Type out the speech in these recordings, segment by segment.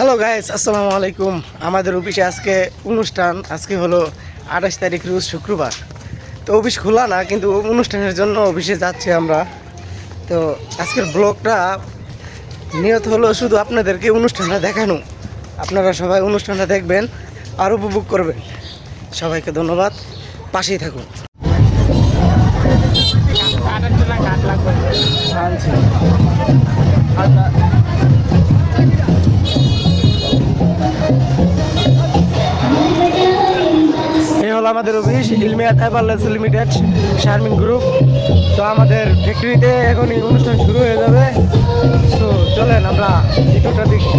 Hello guys, আসসালামু আলাইকুম। আমাদের অফিসে আজকে অনুষ্ঠান। আজকে হলো 28 তারিখ, রোজ শুক্রবার। তো অফিস খোলা না, কিন্তু অনুষ্ঠানের জন্য অফিসে যাচ্ছি আমরা। তো আজকের ব্লগটা নিয়ত হলো শুধু আপনাদেরকে অনুষ্ঠানটা দেখানো। আপনারা সবাই অনুষ্ঠানটা দেখবেন আর উপভোগ করবেন। সবাইকে ধন্যবাদ, পাশেই থাকুন। এই হলো আমাদের office, ইলমিয়া tribals limited, Sharmin group. তো আমাদের ফ্যাক্টরিতে এখনই অনুষ্ঠান শুরু হয়ে যাবে। তো চলেন আমরা ভিতরটা দেখি।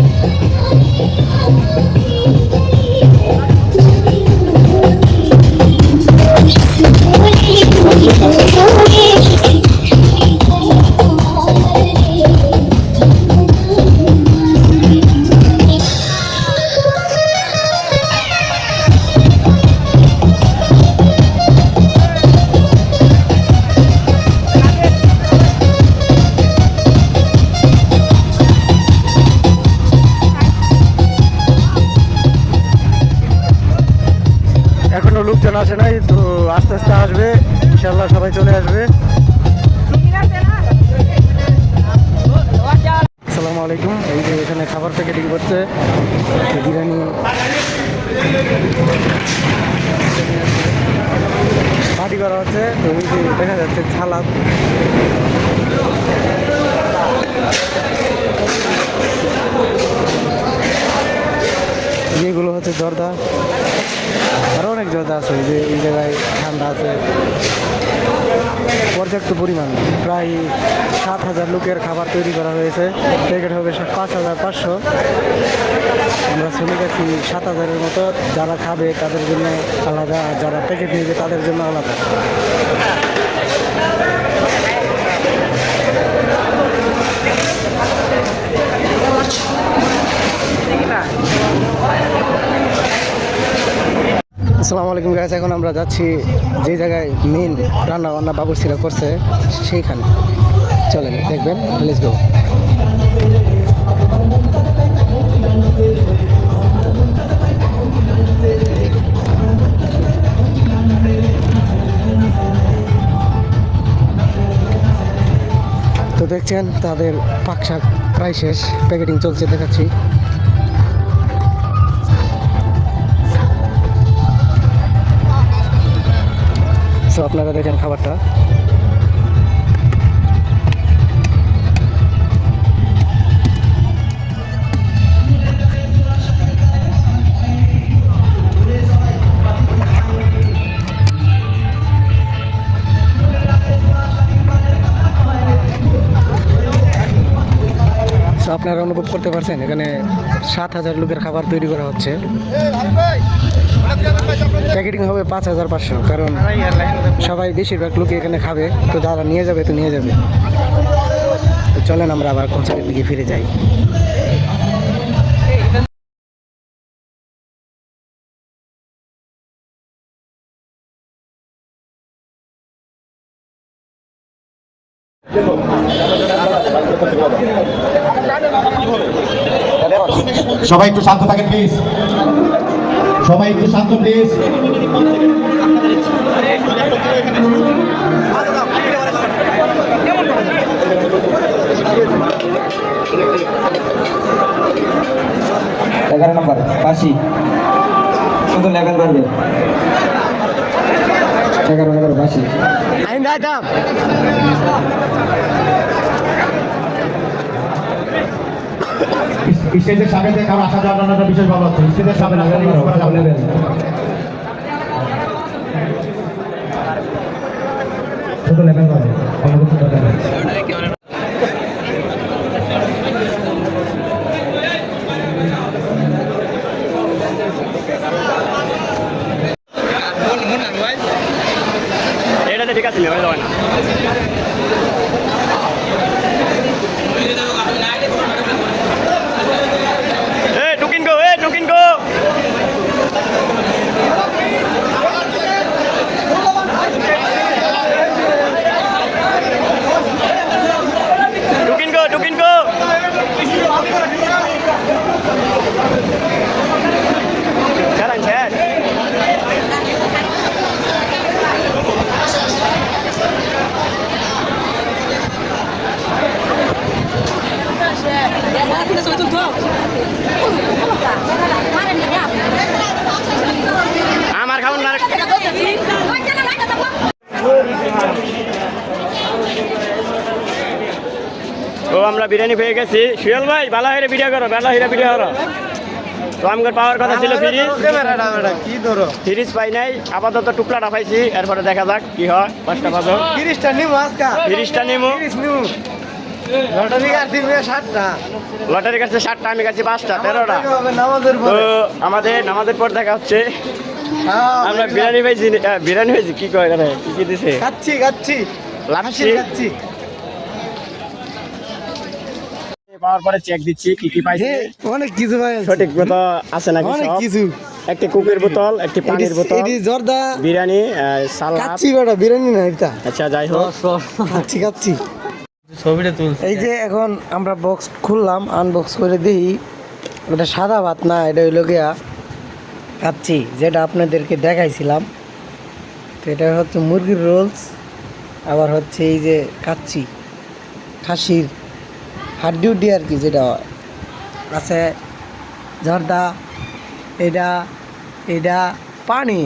এখনো লোকজন আসে নাই, তো আস্তে আস্তে আসবে ইনশাল্লাহ, সবাই চলে আসবে। আসসালামু আলাইকুম। এই যে এখানে খাবার প্যাকেটিং করছে, বিরিয়ানি পার্টি করা হচ্ছে। তো ওই যে দেখা যাচ্ছে সালাদ, যেগুলো হচ্ছে জর্দা, আরও অনেক জর্দা আছে। যে এই জায়গায় ঠান্ডা আছে পর্যাপ্ত পরিমাণ। প্রায় 7,000 লোকের খাবার তৈরি করা হয়েছে। প্যাকেট হবে 5,500। আমরা চলে গেছি 7,000-এর মতো। যারা খাবে তাদের জন্য আলাদা, আর যারা প্যাকেট নেবে তাদের জন্য আলাদা। আসসালামু আলাইকুম গাইস। এখন আমরা যাচ্ছি যে জায়গায় মেন রান্না বান্না বাবুর্চিরা করছে, সেইখানে চলেন দেখবেন। Let's go. তো দেখছেন তাদের পাক শাক প্রায় শেষ, প্যাকেটিং চলছে, দেখাচ্ছি। তো আপনারা দেখেন খাবারটা। আপনারা অনুভব করতে পারছেন এখানে 7,000 লোকের খাবার তৈরি করা হচ্ছে। প্যাকেটিং হবে 5,500, কারণ সবাই বেশিরভাগ লোকে এখানে খাবে। তো যারা নিয়ে যাবে তো নিয়ে যাবে। তো চলেন আমরা আবার কনসার্টের দিকে ফিরে যাই। সবাই একটু শান্ত থাকেন প্লিজ। সবাই একটু শান্ত প্লিজ। এগারো নম্বর 80 শুধু লেভেল করবে। 11-80 স্টেজের সামনে থেকে কারো আসা যাওয়ার জন্য বিশেষ ভালো হচ্ছে। স্টেজের সামনে শুধু লেভেল করবে। এটা ঠিক আছে, না আমরা বিরিয়ানি পেয়ে গেছি। সুহেল ভাই ভালো হয়ে ভিডিও করো, ভালো হয়ে ভিডিও করো। তো আমাদের পাওয়ার কথা ছিল ফ্রিজ, কি ধরো ফ্রিজ পাই নাই, আপাতত টুকলাটা পাইছি। এরপরে দেখা যাক কি হয়। 5টা বাজো, 30টা নিমু আজকা, ফ্রিজটা নিমু। 30 নিমু লটারি কাট দিবে 60টা, লটারি কাছে 7টা, আমি কাছে 5টা, 13টা। নামাজের তো পরে আমাদের নামাজের পর দেখা হচ্ছে। আমরা বিরিয়ানি পাইছি, বিরিয়ানি পাইছি। কি কয় এখানে, কি কি দিছে? খাচ্ছি লাচ্ছি খাচ্ছি পাওয়ার পরে চেক দিচ্ছি কি কি পাইছি, অনেক কিছু ভাই, সঠিক মতো আছে নাকি অনেক সব। কিছু। একটি কোকের বোতল, একটি পানির বোতল, এটি জর্দা বিরিয়ানি, সালাদ। খাচ্ছি বেটা, বিরিয়ানি না এটা, আচ্ছা যাই হোক, খাচ্ছি ছবিটা তুল। এই যে এখন আমরা বক্স খুললাম, আনবক্স করে দিই। এটা সাদা ভাত না, এটা হইলো গিয়া খাচ্ছি, যেটা আপনাদেরকে দেখাইছিলাম। তো এটা হচ্ছে মুরগির রোলস, আবার হচ্ছে এই যে কাচ্চি, খাসির হাড্ডি উড্ডি আর কি, যেটা আছে জর্দা, এটা পানি,